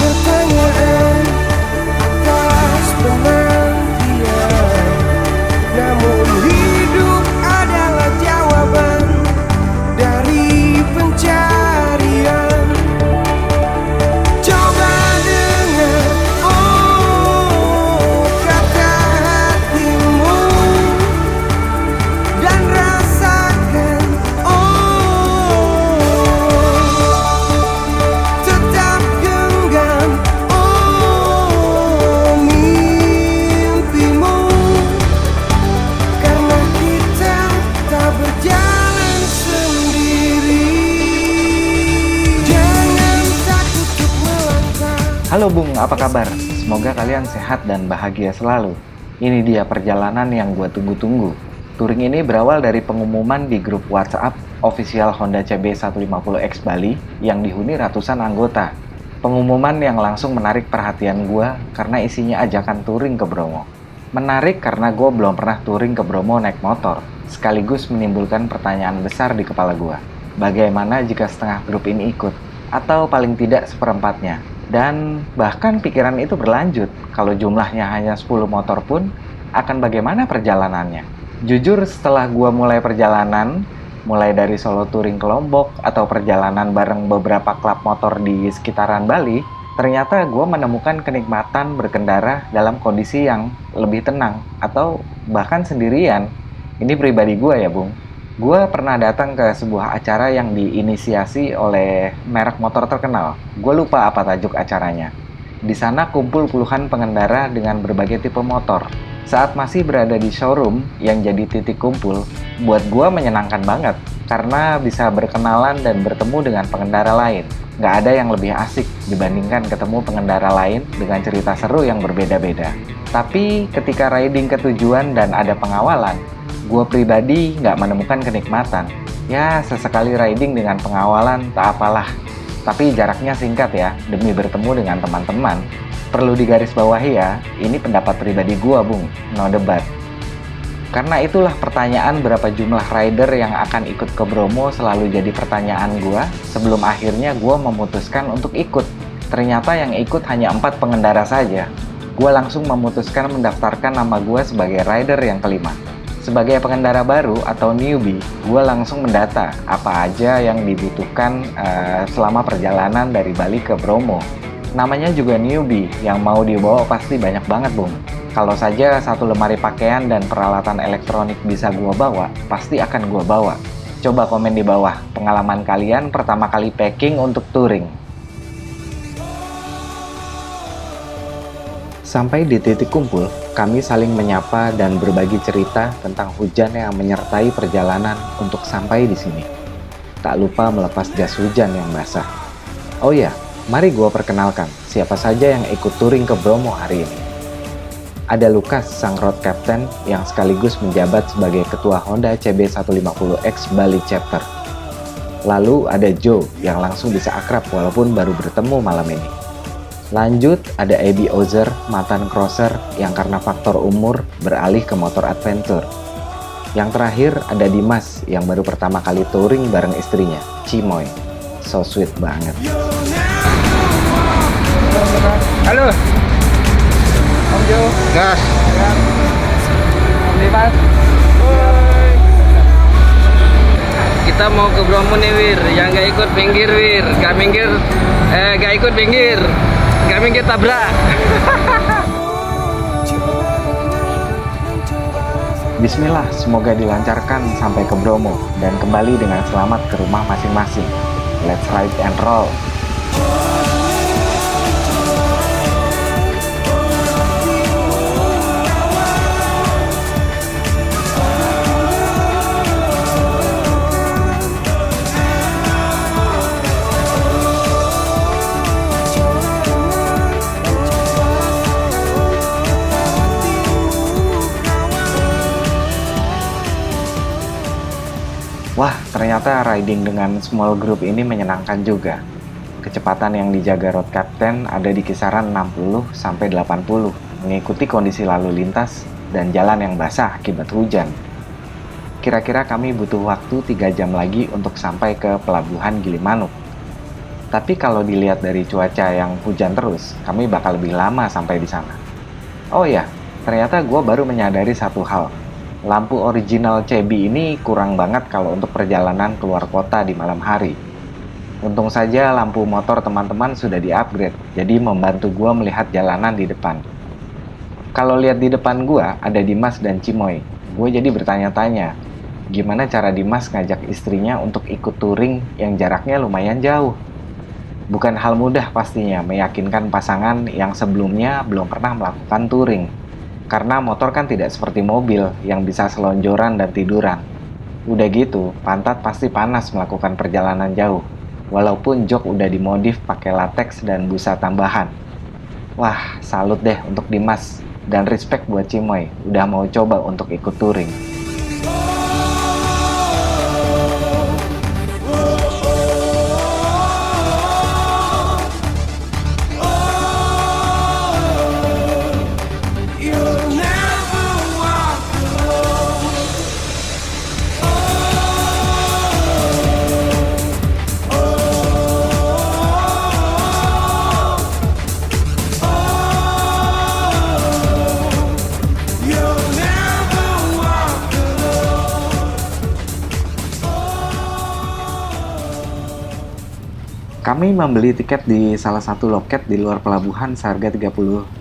Pertanyaan atas penantian, namun hidup adalah jawaban dari pencarian. Coba dengar kata hatimu dan rasakan tetap genggam mimpimu, karena kita tak berjalan sendiri. Jangan takut untuk melangkah. Halo Bung, apa kabar? Semoga kalian sehat dan bahagia selalu. Ini dia perjalanan yang gue tunggu-tunggu. Touring ini berawal dari pengumuman di grup WhatsApp official Honda CB150X Bali yang dihuni ratusan anggota. Pengumuman yang langsung menarik perhatian gue karena isinya ajakan touring ke Bromo. Menarik karena gue belum pernah touring ke Bromo naik motor, sekaligus menimbulkan pertanyaan besar di kepala gue. Bagaimana jika setengah grup ini ikut? Atau paling tidak seperempatnya? Dan bahkan pikiran itu berlanjut, kalau jumlahnya hanya 10 motor pun, akan bagaimana perjalanannya? Jujur setelah gua mulai perjalanan, mulai dari solo touring ke Lombok, atau perjalanan bareng beberapa klub motor di sekitaran Bali, ternyata gua menemukan kenikmatan berkendara dalam kondisi yang lebih tenang, atau bahkan sendirian. Ini pribadi gua ya Bung. Gue pernah datang ke sebuah acara yang diinisiasi oleh merek motor terkenal. Gue lupa apa tajuk acaranya. Di sana kumpul puluhan pengendara dengan berbagai tipe motor. Saat masih berada di showroom yang jadi titik kumpul, buat gue menyenangkan banget karena bisa berkenalan dan bertemu dengan pengendara lain. Nggak ada yang lebih asik dibandingkan ketemu pengendara lain dengan cerita seru yang berbeda-beda. Tapi ketika riding ke tujuan dan ada pengawalan, gue pribadi nggak menemukan kenikmatan. Ya, sesekali riding dengan pengawalan tak apalah. Tapi jaraknya singkat ya, demi bertemu dengan teman-teman. Perlu digarisbawahi ya, ini pendapat pribadi gue Bung, no debat. Karena itulah pertanyaan berapa jumlah rider yang akan ikut ke Bromo selalu jadi pertanyaan gue sebelum akhirnya gue memutuskan untuk ikut. Ternyata yang ikut hanya 4 pengendara saja. Gue langsung memutuskan mendaftarkan nama gue sebagai rider yang kelima. Sebagai pengendara baru atau newbie, gue langsung mendata apa aja yang dibutuhkan selama perjalanan dari Bali ke Bromo. Namanya juga newbie, yang mau dibawa pasti banyak banget Bung. Kalau saja satu lemari pakaian dan peralatan elektronik bisa gue bawa, pasti akan gue bawa. Coba komen di bawah, pengalaman kalian pertama kali packing untuk touring. Sampai di titik kumpul, kami saling menyapa dan berbagi cerita tentang hujan yang menyertai perjalanan untuk sampai di sini. Tak lupa melepas jas hujan yang basah. Oh ya, mari gua perkenalkan siapa saja yang ikut touring ke Bromo hari ini. Ada Lukas, sang road captain yang sekaligus menjabat sebagai ketua Honda CB150X Bali Chapter. Lalu ada Joe yang langsung bisa akrab walaupun baru bertemu malam ini. Lanjut ada Abby Ozer, mantan crosser yang karena faktor umur beralih ke motor adventure. Yang terakhir ada Dimas yang baru pertama kali touring bareng istrinya, Cimoy. So sweet banget. Halo, Om Jo. Gas. Om Dimas. Kita mau ke Bromo nih Wir, yang gak ikut pinggir Wir, gak ikut pinggir. Kami kita tabrak. Bismillah, semoga dilancarkan sampai ke Bromo dan kembali dengan selamat ke rumah masing-masing. Let's ride and roll. Wah, ternyata riding dengan small group ini menyenangkan juga. Kecepatan yang dijaga road captain ada di kisaran 60-80, mengikuti kondisi lalu lintas dan jalan yang basah akibat hujan. Kira-kira kami butuh waktu 3 jam lagi untuk sampai ke Pelabuhan Gilimanuk. Tapi kalau dilihat dari cuaca yang hujan terus, kami bakal lebih lama sampai di sana. Oh ya, ternyata gue baru menyadari satu hal. Lampu original CB ini kurang banget kalau untuk perjalanan keluar kota di malam hari. Untung saja lampu motor teman-teman sudah di-upgrade, jadi membantu gue melihat jalanan di depan. Kalau lihat di depan gue ada Dimas dan Cimoy, gue jadi bertanya-tanya, gimana cara Dimas ngajak istrinya untuk ikut touring yang jaraknya lumayan jauh? Bukan hal mudah pastinya meyakinkan pasangan yang sebelumnya belum pernah melakukan touring. Karena motor kan tidak seperti mobil yang bisa selonjoran dan tiduran. Udah gitu, pantat pasti panas melakukan perjalanan jauh. Walaupun jok udah dimodif pakai latex dan busa tambahan. Wah, salut deh untuk Dimas. Dan respect buat Cimoy, udah mau coba untuk ikut touring. Kami membeli tiket di salah satu loket di luar pelabuhan seharga 35.000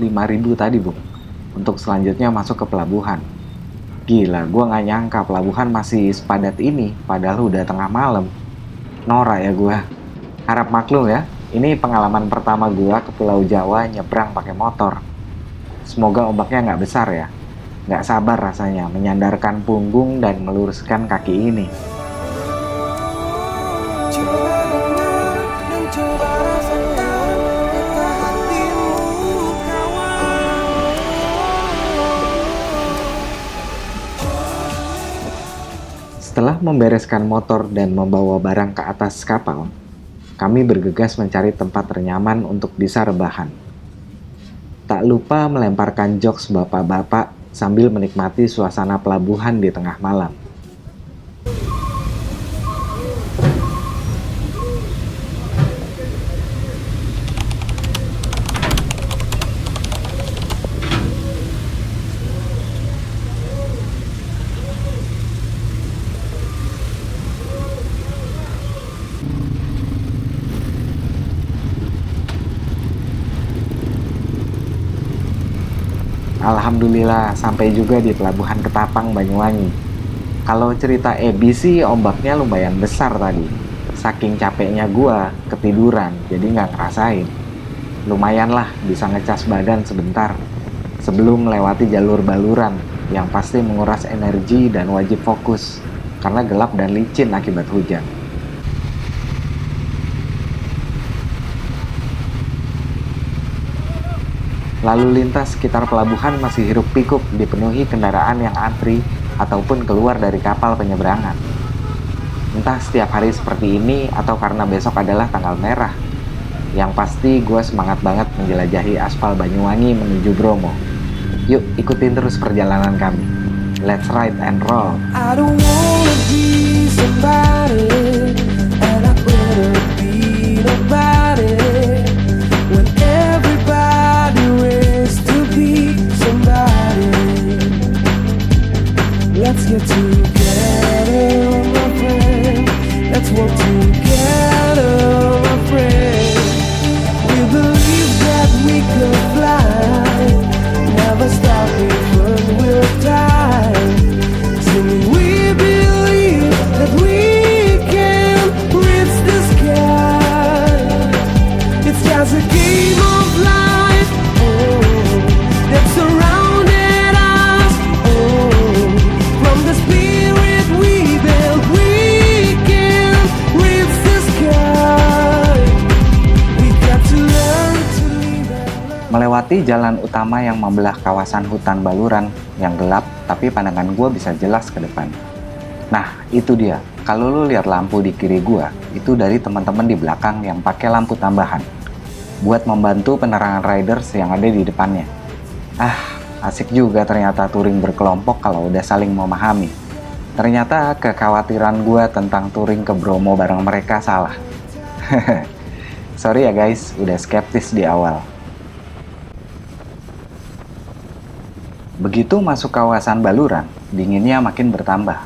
tadi, Bung. Untuk selanjutnya masuk ke pelabuhan. Gila, gue nggak nyangka pelabuhan masih sepadat ini, padahal udah tengah malam. Norak ya gue. Harap maklum ya, ini pengalaman pertama gue ke Pulau Jawa nyebrang pakai motor. Semoga ombaknya nggak besar ya. Nggak sabar rasanya menyandarkan punggung dan meluruskan kaki ini. Setelah membereskan motor dan membawa barang ke atas kapal, kami bergegas mencari tempat ternyaman untuk bisa rebahan. Tak lupa melemparkan jokes bapak-bapak sambil menikmati suasana pelabuhan di tengah malam. Alhamdulillah sampai juga di Pelabuhan Ketapang, Banyuwangi. Kalau cerita Ebi sih ombaknya lumayan besar tadi. Saking capeknya gua ketiduran, jadi nggak ngerasain. Lumayan lah bisa ngecas badan sebentar sebelum melewati jalur baluran yang pasti menguras energi dan wajib fokus karena gelap dan licin akibat hujan. Lalu lintas sekitar pelabuhan masih hiruk pikuk dipenuhi kendaraan yang antri ataupun keluar dari kapal penyeberangan. Entah setiap hari seperti ini atau karena besok adalah tanggal merah. Yang pasti gue semangat banget menjelajahi aspal Banyuwangi menuju Bromo. Yuk ikutin terus perjalanan kami. Let's ride and roll. I don't wanna be somebody, and I better be nobody. When everybody wants to be somebody, let's get together, my friend. Let's work together, my friend. We believe that we could fly, never stop even we'll die. Singing, we believe that we can reach the sky. It's just a game of life, oh, that surrounded us. Oh, from the spirit we built, we can reach the sky. We got to learn to live and love. Melewati jalan utama yang membelah kawasan hutan baluran yang gelap, tapi pandangan gue bisa jelas ke depan. Nah, itu dia. Kalau lu lihat lampu di kiri gue, itu dari teman-teman di belakang yang pakai lampu tambahan buat membantu penerangan riders yang ada di depannya. Asik juga ternyata touring berkelompok kalau udah saling memahami. Ternyata kekhawatiran gue tentang touring ke Bromo bareng mereka salah. Sorry ya guys, udah skeptis di awal. Begitu masuk kawasan Baluran, dinginnya makin bertambah.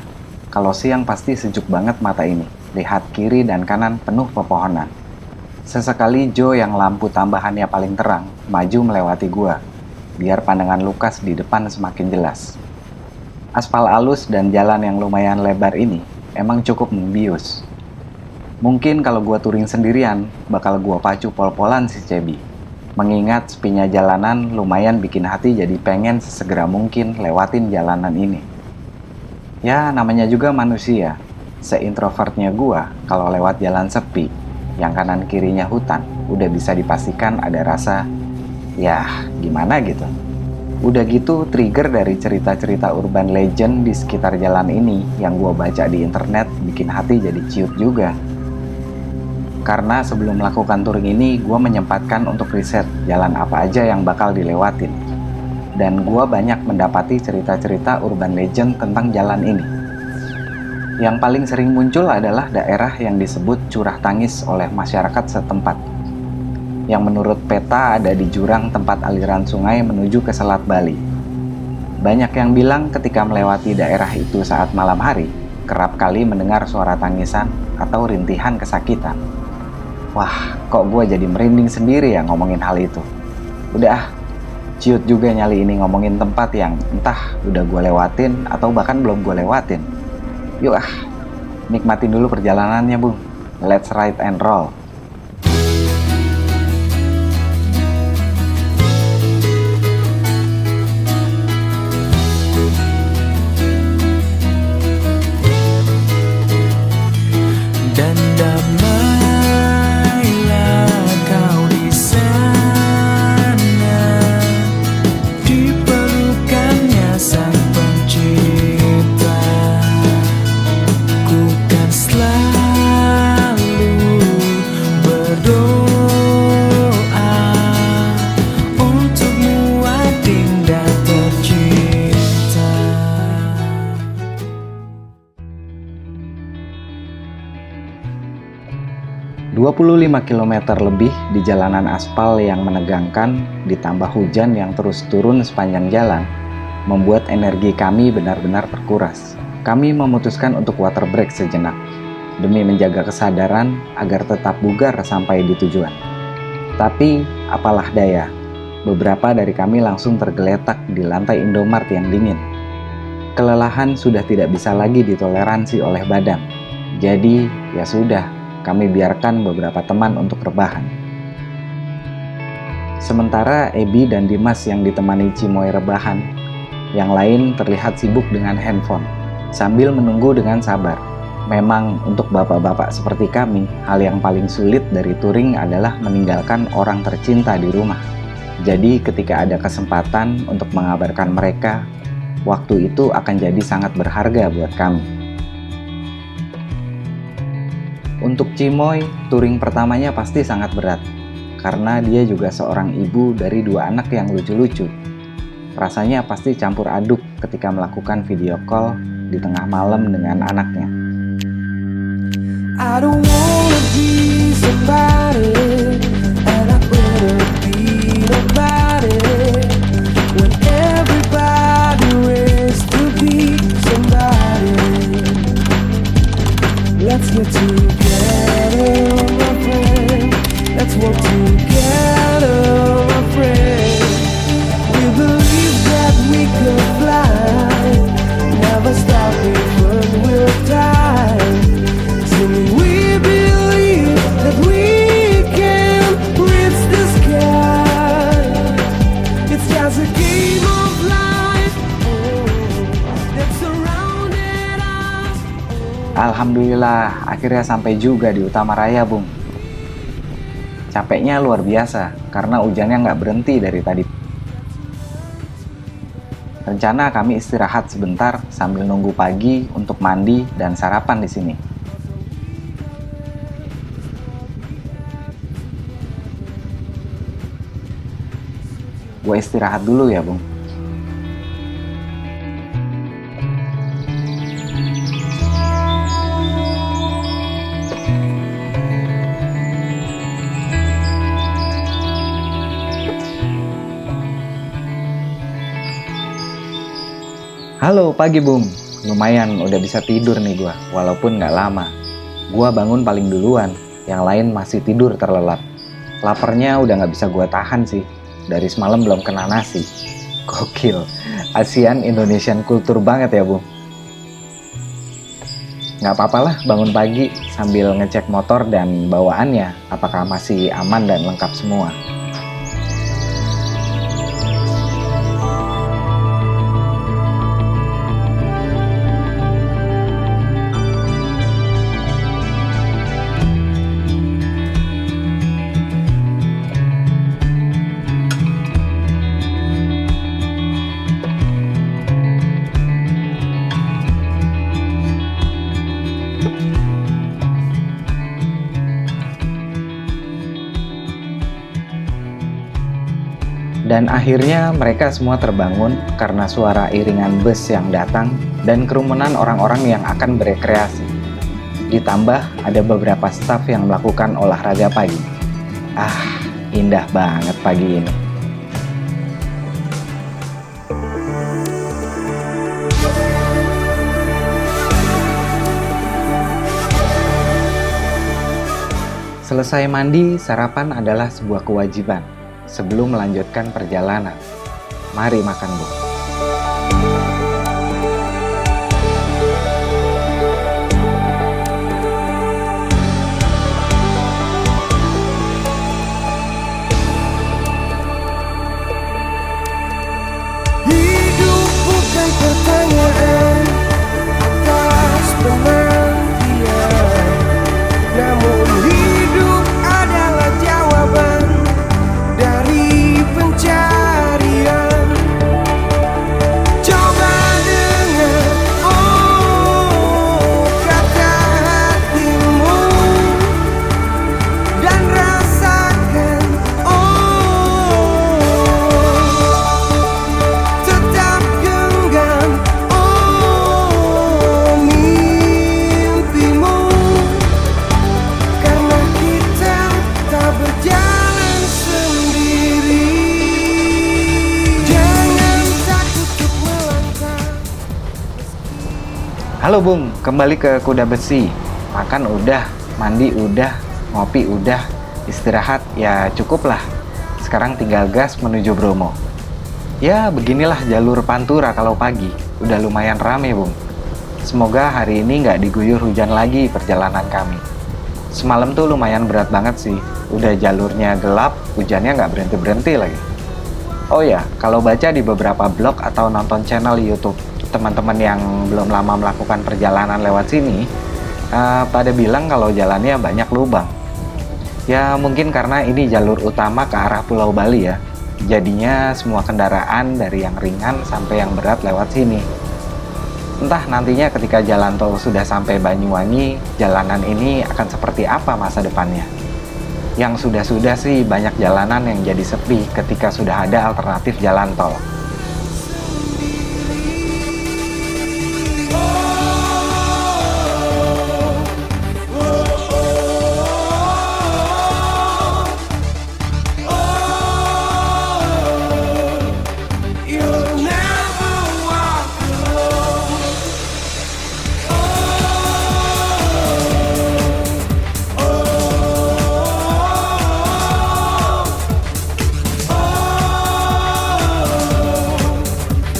Kalau siang pasti sejuk banget mata ini. Lihat kiri dan kanan penuh pepohonan. Sesekali Joe yang lampu tambahannya paling terang, maju melewati gua, biar pandangan Lukas di depan semakin jelas. Aspal halus dan jalan yang lumayan lebar ini emang cukup membius. Mungkin kalau gua touring sendirian, bakal gua pacu pol-polan si Cebi. Mengingat sepinya jalanan lumayan bikin hati jadi pengen sesegera mungkin lewatin jalanan ini. Ya, namanya juga manusia. Seintrovert-nya gua, kalau lewat jalan sepi, yang kanan kirinya hutan, udah bisa dipastikan ada rasa, ya gimana gitu. Udah gitu trigger dari cerita-cerita urban legend di sekitar jalan ini yang gua baca di internet bikin hati jadi ciut juga. Karena sebelum melakukan touring ini, gue menyempatkan untuk riset jalan apa aja yang bakal dilewatin. Dan gue banyak mendapati cerita-cerita urban legend tentang jalan ini. Yang paling sering muncul adalah daerah yang disebut curah tangis oleh masyarakat setempat. Yang menurut peta ada di jurang tempat aliran sungai menuju ke Selat Bali. Banyak yang bilang ketika melewati daerah itu saat malam hari, kerap kali mendengar suara tangisan atau rintihan kesakitan. Wah, kok gue jadi merinding sendiri ya ngomongin hal itu. Udah ciut juga nyali ini ngomongin tempat yang entah udah gue lewatin atau bahkan belum gue lewatin. Yuk nikmatin dulu perjalanannya bung. Let's ride and roll. Dan damailah kau di sana, di pelukannya Sang Pencipta. Ku kan selalu berdoa untukmu adinda tercinta. 25 km lebih di jalanan aspal yang menegangkan, ditambah hujan yang terus turun sepanjang jalan, membuat energi kami benar-benar terkuras. Kami memutuskan untuk water break sejenak, demi menjaga kesadaran agar tetap bugar sampai di tujuan. Tapi, apalah daya, beberapa dari kami langsung tergeletak di lantai Indomart yang dingin. Kelelahan sudah tidak bisa lagi ditoleransi oleh badan. Jadi, ya sudah, kami biarkan beberapa teman untuk rebahan. Sementara Ebi dan Dimas yang ditemani Cimoy rebahan, yang lain terlihat sibuk dengan handphone, sambil menunggu dengan sabar. Memang untuk bapak-bapak seperti kami, hal yang paling sulit dari touring adalah meninggalkan orang tercinta di rumah. Jadi ketika ada kesempatan untuk mengabarkan mereka, waktu itu akan jadi sangat berharga buat kami. Untuk Cimoy, touring pertamanya pasti sangat berat, karena dia juga seorang ibu dari 2 anak yang lucu-lucu. Rasanya pasti campur aduk ketika melakukan video call di tengah malam dengan anaknya. I don't wanna be somebody, and I better be nobody, when everybody wants to be somebody. Let's get together, my friend. Let's work together, my friend. We believe that we could fly, never stop even we'll die. Singing, we believe that we can reach the sky. It's just a game of life, that surrounded us. Alhamdulillah, akhirnya sampai juga di Utama Raya, Bung. Capeknya luar biasa, karena hujannya nggak berhenti dari tadi. Rencana kami istirahat sebentar sambil nunggu pagi untuk mandi dan sarapan di sini. Gue istirahat dulu ya, Bung. Halo, pagi Bung. Lumayan udah bisa tidur nih gua, walaupun nggak lama. Gua bangun paling duluan, yang lain masih tidur terlelap. Laparnya udah nggak bisa gua tahan sih. Dari semalam belum kena nasi. Gokil, ASEAN Indonesian kultur banget ya Bung. Nggak apa-apalah bangun pagi sambil ngecek motor dan bawaannya, apakah masih aman dan lengkap semua. Dan akhirnya mereka semua terbangun karena suara iringan bus yang datang dan kerumunan orang-orang yang akan berekreasi. Ditambah ada beberapa staf yang melakukan olahraga pagi. Indah banget pagi ini. Selesai mandi, sarapan adalah sebuah kewajiban sebelum melanjutkan perjalanan. Mari makan, Bu. Hidup bukan pertanyaan atas penantian, namun hidup adalah jawaban dari pencarian. Coba dengar kata hatimu dan rasakan tetap genggam mimpimu, karena kita tak berjalan sendiri. Jangan takut untuk melangkah. Halo Bung, kembali ke kuda besi. Makan udah, mandi udah, ngopi udah, istirahat ya cukup lah. Sekarang tinggal gas menuju Bromo. Ya beginilah jalur Pantura kalau pagi, udah lumayan rame Bung. Semoga hari ini nggak diguyur hujan lagi perjalanan kami. Semalam tuh lumayan berat banget sih, udah jalurnya gelap, hujannya nggak berhenti-berhenti lagi. Oh ya, kalau baca di beberapa blog atau nonton channel YouTube teman-teman yang belum lama melakukan perjalanan lewat sini, pada bilang kalau jalannya banyak lubang. Ya mungkin karena ini jalur utama ke arah Pulau Bali ya. Jadinya semua kendaraan dari yang ringan sampai yang berat lewat sini. Entah nantinya ketika jalan tol sudah sampai Banyuwangi, jalanan ini akan seperti apa masa depannya. Yang sudah-sudah sih banyak jalanan yang jadi sepi ketika sudah ada alternatif jalan tol. You'll never walk alone.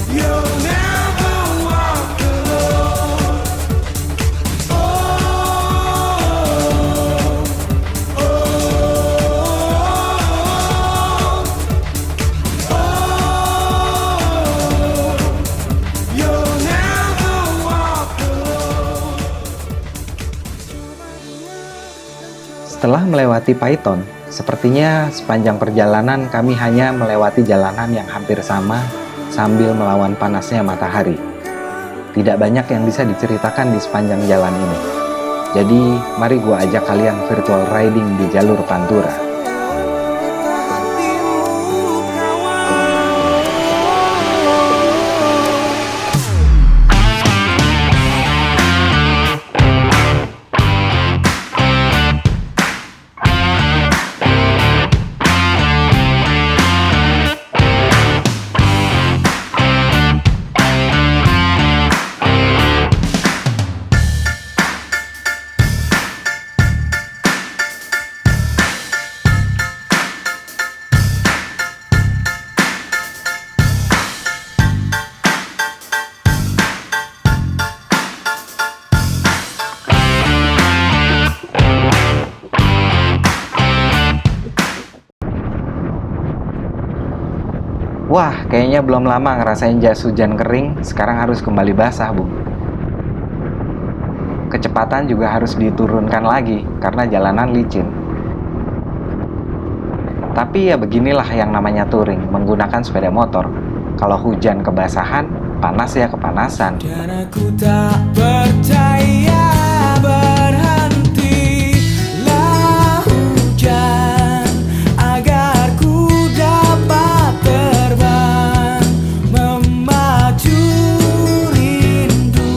You'll never walk alone. You'll never walk alone. Setelah melewati Paiton, sepertinya sepanjang perjalanan kami hanya melewati jalanan yang hampir sama sambil melawan panasnya matahari. Tidak banyak yang bisa diceritakan di sepanjang jalan ini. Jadi, mari gua ajak kalian virtual riding di jalur Pantura. Wah, kayaknya belum lama ngerasain jas hujan kering, sekarang harus kembali basah, Bung. Kecepatan juga harus diturunkan lagi, karena jalanan licin. Tapi ya beginilah yang namanya touring, menggunakan sepeda motor. Kalau hujan kebasahan, panas ya kepanasan. Dan aku tak percaya berhentilah hujan agar ku dapat terbang memacu rindu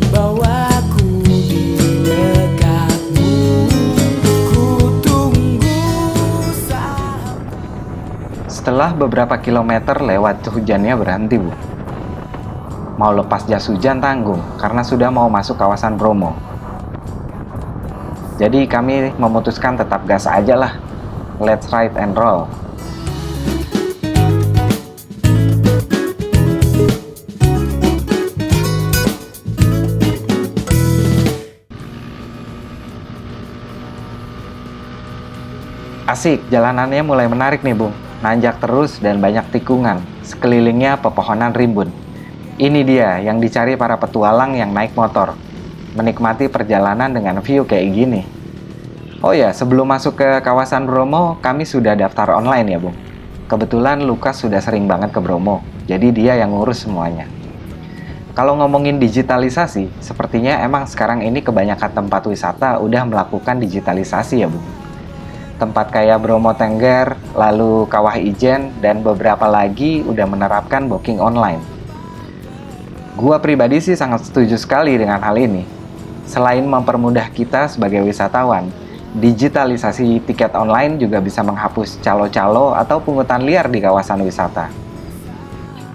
bawaku di dekatmu ku tunggu sampai. Setelah beberapa kilometer lewat hujannya berhenti, Bu. Mau lepas jas hujan tanggung karena sudah mau masuk kawasan Bromo. Jadi kami memutuskan tetap gas aja lah. Let's ride and roll. Asik, jalanannya mulai menarik nih, Bung. Nanjak terus dan banyak tikungan. Sekelilingnya pepohonan rimbun. Ini dia yang dicari para petualang yang naik motor. Menikmati perjalanan dengan view kayak gini. Oh ya, sebelum masuk ke kawasan Bromo, kami sudah daftar online ya, Bung. Kebetulan Lukas sudah sering banget ke Bromo, jadi dia yang ngurus semuanya. Kalau ngomongin digitalisasi, sepertinya emang sekarang ini kebanyakan tempat wisata udah melakukan digitalisasi ya, Bung. Tempat kayak Bromo Tengger, lalu Kawah Ijen, dan beberapa lagi udah menerapkan booking online. Gua pribadi sih sangat setuju sekali dengan hal ini. Selain mempermudah kita sebagai wisatawan, digitalisasi tiket online juga bisa menghapus calo-calo atau pungutan liar di kawasan wisata.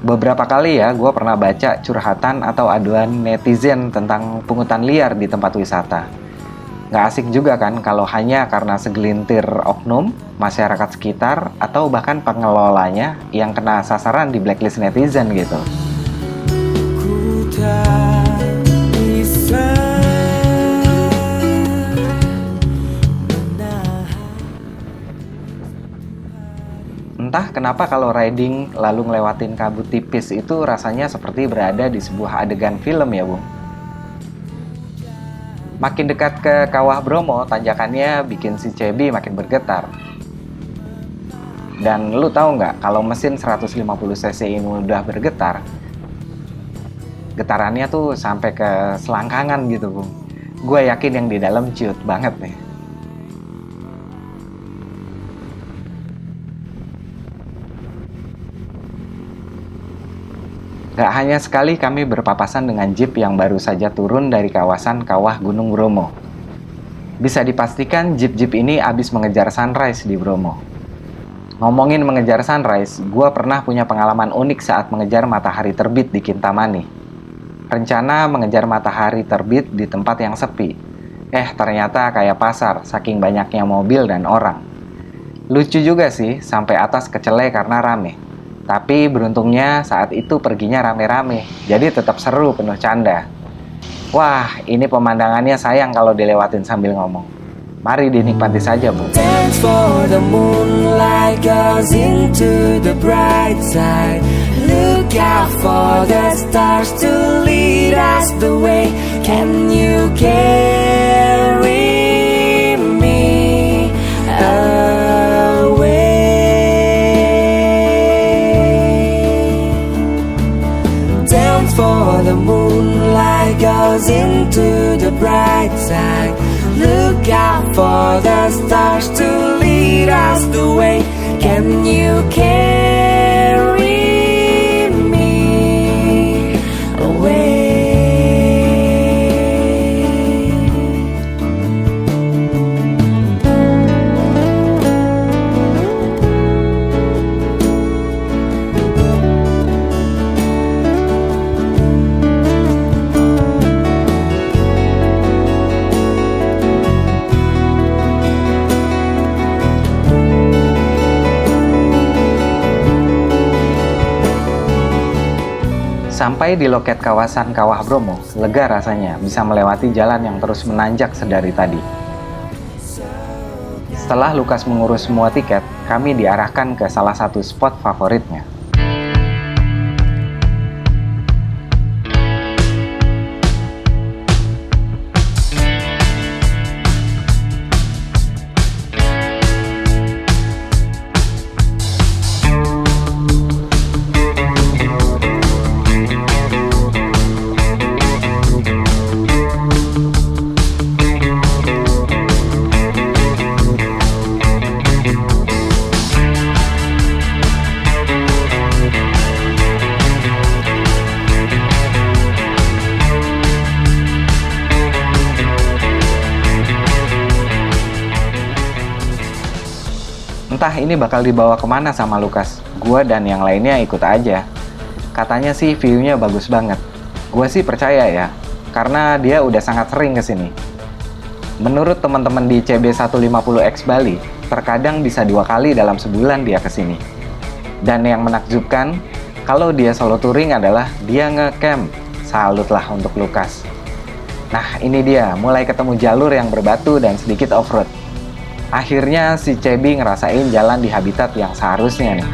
Beberapa kali ya, gue pernah baca curhatan atau aduan netizen tentang pungutan liar di tempat wisata. Nggak asik juga kan kalau hanya karena segelintir oknum, masyarakat sekitar, atau bahkan pengelolanya yang kena sasaran di blacklist netizen gitu. Ku tak bisa Entah kenapa kalau riding lalu ngelewatin kabut tipis itu rasanya seperti berada di sebuah adegan film ya, Bung. Makin dekat ke Kawah Bromo, tanjakannya bikin si Cebi makin bergetar. Dan lu tahu nggak, kalau mesin 150 cc ini udah bergetar, getarannya tuh sampai ke selangkangan gitu, Bung. Gue yakin yang di dalam ciut banget nih. Gak hanya sekali kami berpapasan dengan jeep yang baru saja turun dari kawasan Kawah Gunung Bromo. Bisa dipastikan jeep-jeep ini habis mengejar sunrise di Bromo. Ngomongin mengejar sunrise, gue pernah punya pengalaman unik saat mengejar matahari terbit di Kintamani. Rencana mengejar matahari terbit di tempat yang sepi. Ternyata kayak pasar, saking banyaknya mobil dan orang. Lucu juga sih, sampai atas kecele karena rame. Tapi beruntungnya saat itu perginya rame-rame, jadi tetap seru penuh canda. Wah, ini pemandangannya sayang kalau dilewatin sambil ngomong. Mari dinikmati saja, Bu. dance for the moonlight goes into the bright side. Look out for the stars to lead us the way. Can you carry me away? Dance for the moonlight goes into the bright side. Look out for the stars to lead us the way. Can you carry me away? Sampai di loket kawasan Kawah Bromo, lega rasanya bisa melewati jalan yang terus menanjak sedari tadi. Setelah Lukas mengurus semua tiket, kami diarahkan ke salah satu spot favoritnya. Entah ini bakal dibawa kemana sama Lukas. Gua dan yang lainnya ikut aja. Katanya sih view-nya bagus banget. Gua sih percaya ya, karena dia udah sangat sering kesini. Menurut teman-teman di CB150X Bali, terkadang bisa 2 kali dalam sebulan dia kesini. Dan yang menakjubkan, kalau dia solo touring adalah dia nge-camp. Salutlah untuk Lukas. Nah ini dia, mulai ketemu jalur yang berbatu dan sedikit off-road. Akhirnya si Cebi ngerasain jalan di habitat yang seharusnya nih.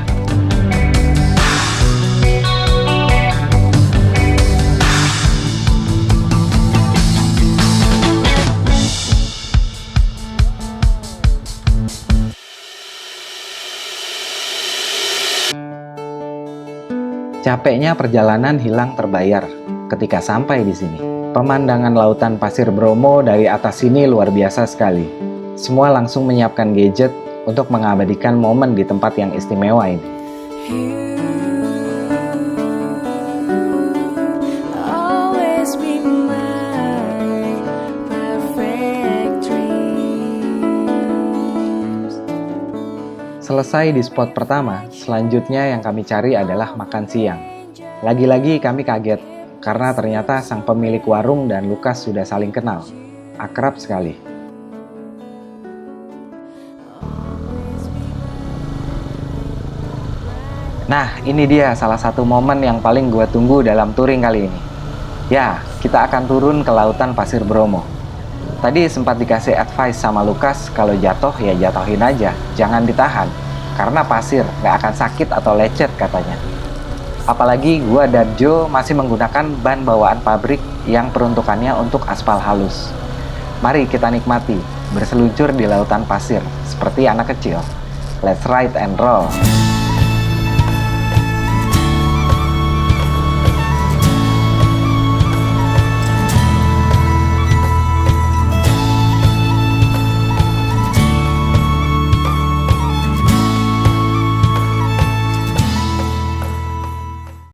Capeknya perjalanan hilang terbayar ketika sampai di sini. Pemandangan lautan pasir Bromo dari atas sini luar biasa sekali. Semua langsung menyiapkan gadget untuk mengabadikan momen di tempat yang istimewa ini. Selesai di spot pertama, selanjutnya yang kami cari adalah makan siang. Lagi-lagi kami kaget, karena ternyata sang pemilik warung dan Lukas sudah saling kenal. Akrab sekali. Nah, ini dia salah satu momen yang paling gue tunggu dalam touring kali ini. Ya, kita akan turun ke lautan pasir Bromo. Tadi sempat dikasih advice sama Lukas, kalau jatuh ya jatuhin aja, jangan ditahan. Karena pasir, nggak akan sakit atau lecet katanya. Apalagi gue dan Joe masih menggunakan ban bawaan pabrik yang peruntukannya untuk aspal halus. Mari kita nikmati, berseluncur di lautan pasir, seperti anak kecil. Let's ride and roll.